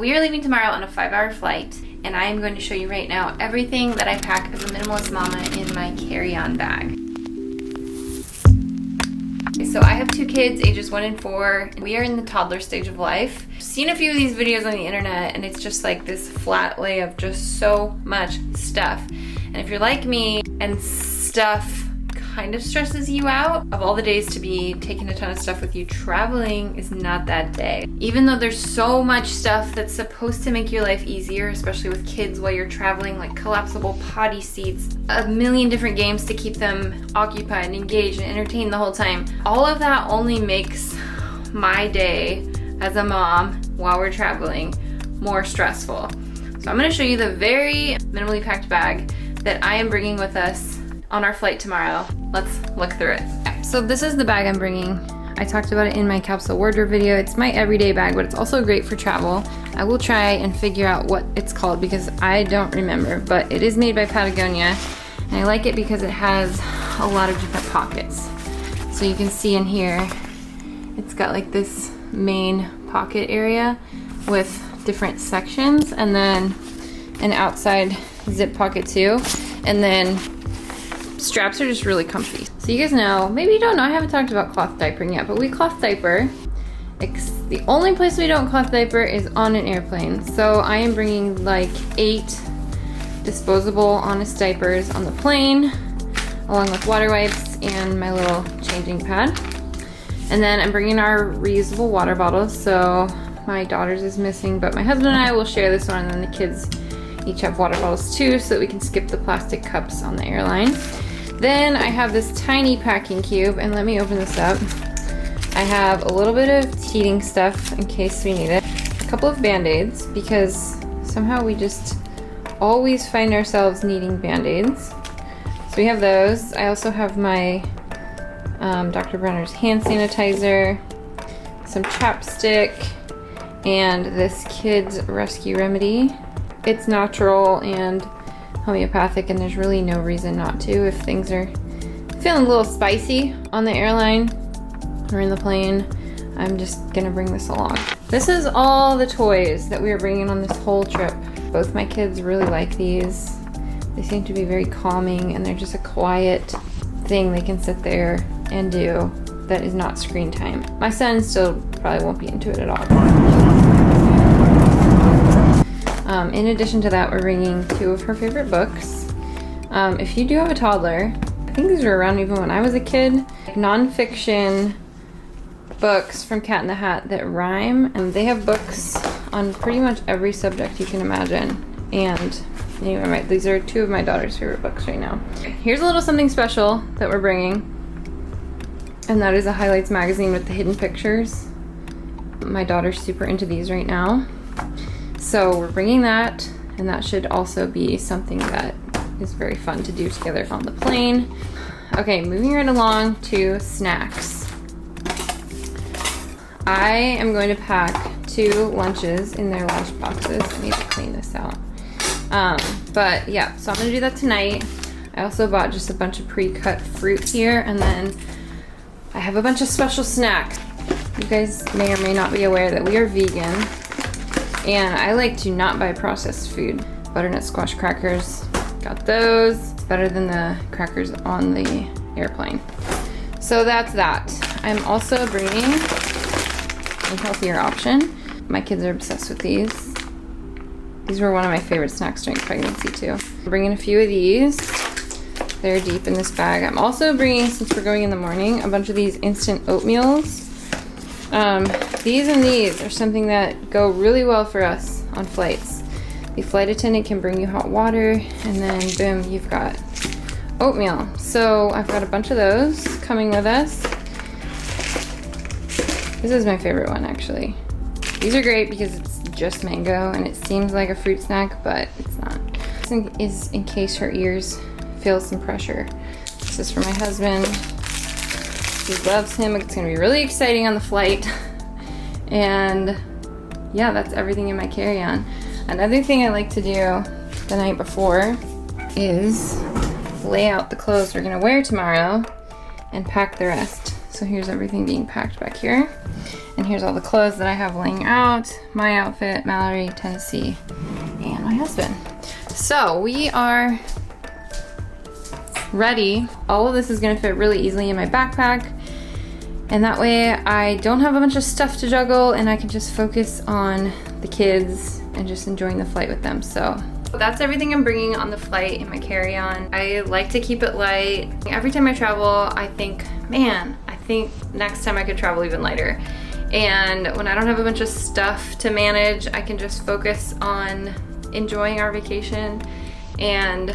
We are leaving tomorrow on a 5-hour flight, and I am going to show you right now everything that I pack as a minimalist mama in my carry-on bag. So I have 2 kids, ages 1 and 4. We are in the toddler stage of life. I've seen a few of these videos on the internet, and it's just like this flat lay of just so much stuff. And if you're like me and stuff kind of stresses you out, of all the days to be taking a ton of stuff with you, traveling is not that day. Even though there's so much stuff that's supposed to make your life easier, especially with kids while you're traveling, like collapsible potty seats, a million different games to keep them occupied and engaged and entertained the whole time, all of that only makes my day as a mom while we're traveling more stressful. So I'm going to show you the very minimally packed bag that I am bringing with us on our flight tomorrow. Let's look through it. So this is the bag I'm bringing. I talked about it in my capsule wardrobe video. It's my everyday bag, but it's also great for travel. I will try and figure out what it's called because I don't remember, but it is made by Patagonia, and I like it because it has a lot of different pockets. So you can see in here, it's got like this main pocket area with different sections, and then an outside zip pocket too, and then straps are just really comfy. So you guys know, maybe you don't know, I haven't talked about cloth diapering yet, but we cloth diaper. The only place we don't cloth diaper is on an airplane. So I am bringing like 8 disposable honest diapers on the plane, along with water wipes and my little changing pad. And then I'm bringing our reusable water bottles. So my daughter's is missing, but my husband and I will share this one, and then the kids each have water bottles too, so that we can skip the plastic cups on the airline. Then I have this tiny packing cube, and let me open this up. I have a little bit of heating stuff in case we need it. A couple of Band-Aids, because somehow we just always find ourselves needing Band-Aids. So we have those. I also have my Dr. Brenner's hand sanitizer, some chapstick, and this Kids Rescue Remedy. It's natural and homeopathic, and there's really no reason not to if things are feeling a little spicy on the airline or in the plane. I'm just gonna bring this along. This is all the toys that we are bringing on this whole trip. Both my kids really like these. They seem to be very calming, and they're just a quiet thing they can sit there and do that is not screen time. My son still probably won't be into it at all. In addition to that, we're bringing 2 of her favorite books. If you do have a toddler, I think these were around even when I was a kid, non-fiction books from Cat in the Hat that rhyme. And they have books on pretty much every subject you can imagine. And anyway, these are 2 of my daughter's favorite books right now. Here's a little something special that we're bringing, and that is a highlights magazine with the hidden pictures. My daughter's super into these right now. So we're bringing that, and that should also be something that is very fun to do together on the plane. Okay, moving right along to snacks. I am going to pack 2 lunches in their lunch boxes. I need to clean this out. But yeah, so I'm gonna do that tonight. I also bought just a bunch of pre-cut fruit here, and then I have a bunch of special snacks. You guys may or may not be aware that we are vegan, and I like to not buy processed food. Butternut squash crackers, got those. It's better than the crackers on the airplane. So that's that. I'm also bringing a healthier option. My kids are obsessed with these. These were one of my favorite snacks during pregnancy too. I'm bringing a few of these. They're deep in this bag. I'm also bringing, since we're going in the morning, a bunch of these instant oatmeals. These and these are something that go really well for us on flights. The flight attendant can bring you hot water, and then boom, you've got oatmeal. So I've got a bunch of those coming with us. This is my favorite one, actually. These are great because it's just mango, and it seems like a fruit snack, but it's not. This is in case her ears feel some pressure. This is for my husband. He loves him. It's gonna be really exciting on the flight. And yeah, that's everything in my carry-on. Another thing I like to do the night before is lay out the clothes we're gonna wear tomorrow and pack the rest. So here's everything being packed back here. And here's all the clothes that I have laying out. My outfit, Mallory, Tennessee, and my husband. So we are ready. All of this is gonna fit really easily in my backpack. And that way I don't have a bunch of stuff to juggle and I can just focus on the kids and just enjoying the flight with them. So that's everything I'm bringing on the flight in my carry-on. I like to keep it light. Every time I travel, I think, man, I think next time I could travel even lighter. And when I don't have a bunch of stuff to manage, I can just focus on enjoying our vacation. And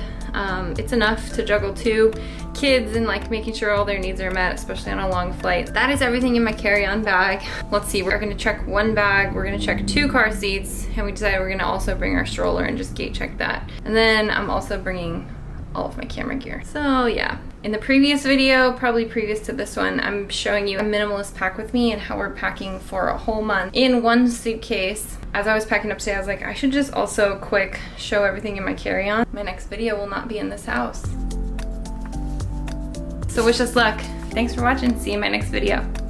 it's enough to juggle 2 kids and like making sure all their needs are met, especially on a long flight. That is everything in my carry-on bag. Let's see, we're gonna check 1 bag, we're gonna check 2 car seats, and we decided we're gonna also bring our stroller and just gate check that. And then I'm also bringing all of my camera gear. So yeah, in the previous video, probably previous to this one, I'm showing you a minimalist pack with me and how we're packing for a whole month in 1 suitcase. As I was packing up today, I was like, I should just also quick show everything in my carry-on. My next video will not be in this house. So wish us luck. Thanks for watching. See you in my next video.